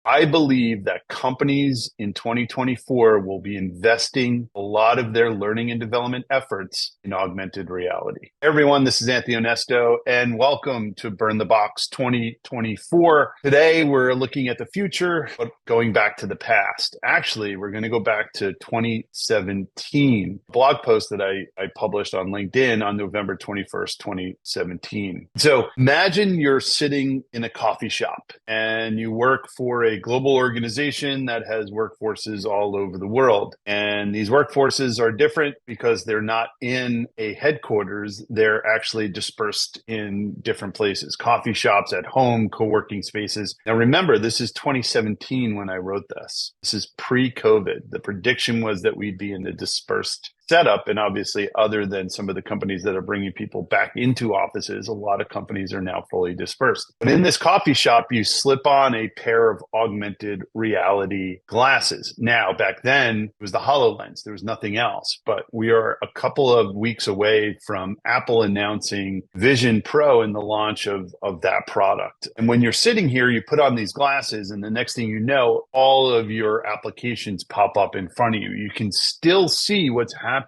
I believe that companies in 2024 will be investing a lot of their learning and development efforts in augmented reality. Hey everyone, this is Anthony Onesto, and welcome to Burn the Box 2024. Today, we're looking at the future, but going back to the past. Actually, we're going to go back to 2017, a blog post that I published on LinkedIn on November 21st, 2017. So imagine you're sitting in a coffee shop and you work for a global organization that has workforces all over the world. And these workforces are different because they're not in a headquarters. They're actually dispersed in different places, coffee shops, at home, co-working spaces. Now, remember, this is 2017 when I wrote this. This is pre-COVID. The prediction was that we'd be in a dispersed setup. And obviously, other than some of the companies that are bringing people back into offices, a lot of companies are now fully dispersed. But in this coffee shop, you slip on a pair of augmented reality glasses. Now, back then, it was the HoloLens. There was nothing else. But we are a couple of weeks away from Apple announcing Vision Pro and the launch of that product. And when you're sitting here, you put on these glasses, and the next thing you know, all of your applications pop up in front of you. You can still see what's happening.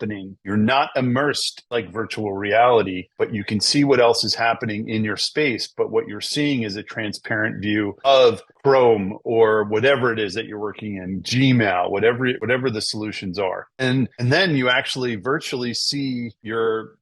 You're not immersed like virtual reality, but you can see what else is happening in your space. But what you're seeing is a transparent view of Chrome or whatever it is that you're working in, Gmail, whatever the solutions are. And then you actually virtually see your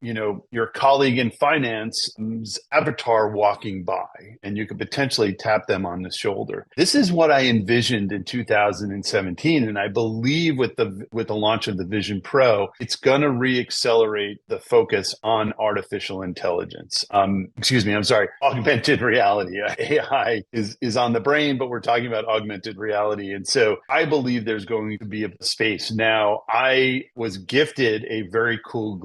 colleague in finance's avatar walking by, and you could potentially tap them on the shoulder. This is what I envisioned in 2017, and I believe with the launch of the Vision Pro, it's going to reaccelerate the focus on artificial intelligence. Augmented reality. AI is on the brain, but we're talking about augmented reality. And so I believe there's going to be a space. Now, I was gifted a very cool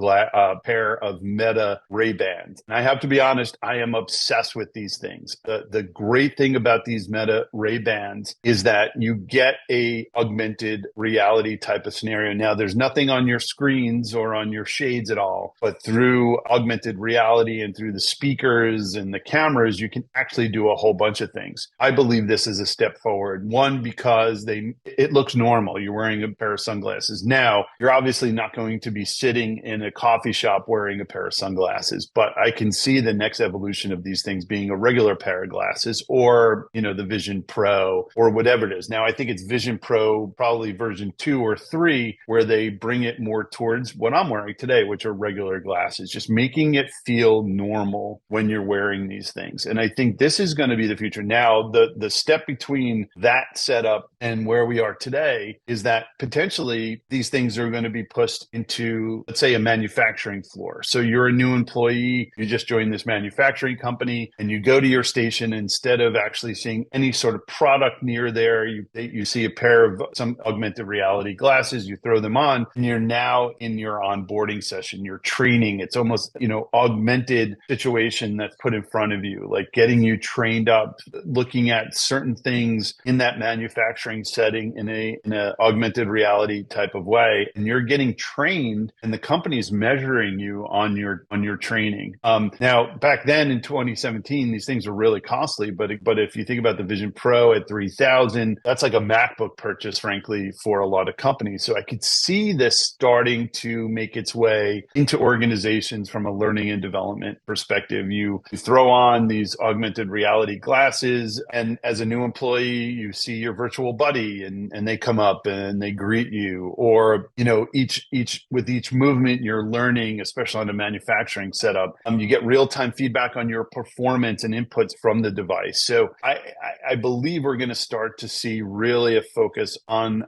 pair of Meta Ray-Bans. And I have to be honest, I am obsessed with these things. The great thing about these Meta Ray-Bans is that you get a augmented reality type of scenario. Now, there's nothing on your screens or on your shades at all, but through augmented reality and through the speakers and the cameras, you can actually do a whole bunch of things. I believe this is a step forward. One, because it looks normal. You're wearing a pair of sunglasses. Now, you're obviously not going to be sitting in a coffee shop wearing a pair of sunglasses, but I can see the next evolution of these things being a regular pair of glasses or, the Vision Pro or whatever it is. Now, I think it's Vision Pro, probably version 2 or 3, where they bring it more towards what I'm wearing today, which are regular glasses, just making it feel normal when you're wearing these things. And I think this is going to be the future. Now, the step between that setup and where we are today is that potentially these things are going to be pushed into, let's say, a manufacturing floor. So you're a new employee, you just joined this manufacturing company, and you go to your station. Instead of actually seeing any sort of product near there, you see a pair of some augmented reality glasses, you throw them on, and you're now in your onboarding session, your training. It's almost, augmented situation that's put in front of you, like getting you trained up, looking at certain things in that manufacturing setting in a augmented reality type of way. And you're getting trained, and the company's measuring you on your training. Now, back then in 2017, these things were really costly, but if you think about the Vision Pro at $3,000, that's like a MacBook purchase, frankly, for a lot of companies. So I could see this starting to make its way into organizations from a learning and development perspective. You throw on these augmented reality glasses, and as a new employee, you see your virtual buddy, and they come up and they greet you. Or, with each movement you're learning, especially on a manufacturing setup, you get real-time feedback on your performance and inputs from the device. So I believe we're going to start to see really a focus on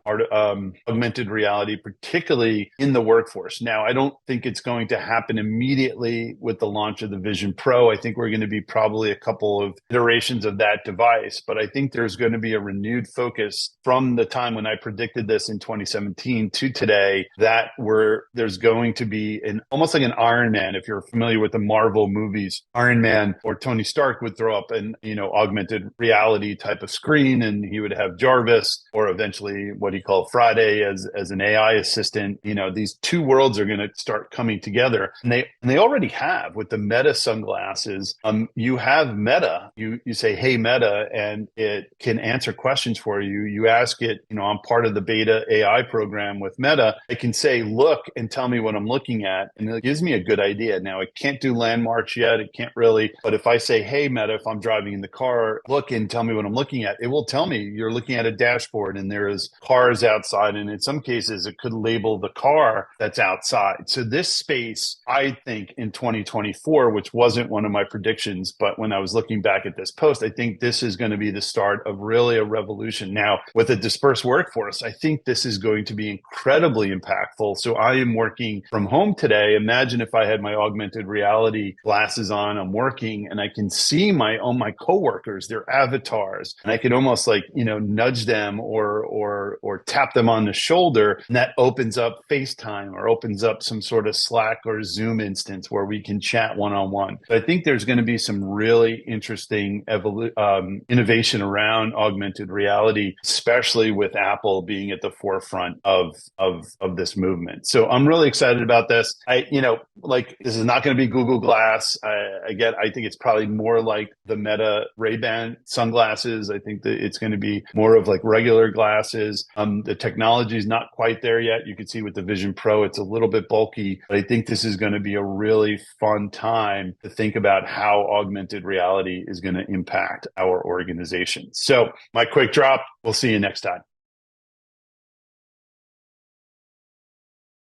augmented reality, particularly in the workforce. Now, I don't think it's going to happen immediately with the launch of the Vision Pro. I think we're going to be probably a couple of iterations of that device, but I think there's going to be a renewed focus from the time when I predicted this in 2017 to today, that there's going to be almost like an Iron Man. If you're familiar with the Marvel movies, Iron Man or Tony Stark would throw up an augmented reality type of screen, and he would have Jarvis, or eventually what he called Friday as an AI assistant. These two worlds are going to start coming together, and they already have with the Meta sunglasses. You have Meta. You say, "Hey, Meta," and it can answer questions for you. You ask it, I'm part of the beta AI program with Meta. It can say, look and tell me what I'm looking at. And it gives me a good idea. Now, it can't do landmarks yet. It can't really. But if I say, hey, Meta, if I'm driving in the car, look and tell me what I'm looking at, it will tell me you're looking at a dashboard and there is cars outside. And in some cases, it could label the car that's outside. So this space, I think in 2024, which wasn't one of my predictions, but when I was looking back at this post, I think this is going to be the start of really a revolution. Now, with a dispersed workforce, I think this is going to be incredibly impactful. So I am working from home today. Imagine if I had my augmented reality glasses on, I'm working and I can see my coworkers, their avatars, and I can almost nudge them or tap them on the shoulder, and that opens up FaceTime or opens up some sort of Slack or Zoom instance where we can chat one-on-one. So I think there's going to be some really interesting innovation around augmented reality, especially with Apple being at the forefront of this movement. So I'm really excited about this. This is not going to be Google Glass. I think it's probably more like the Meta Ray-Ban sunglasses. I think that it's going to be more of like regular glasses. The technology is not quite there yet. You can see with the Vision Pro, it's a little bit bulky, but I think this is going to be a really fun time to think about how augmented reality is going to impact our organization. So my quick drop, we'll see you next time.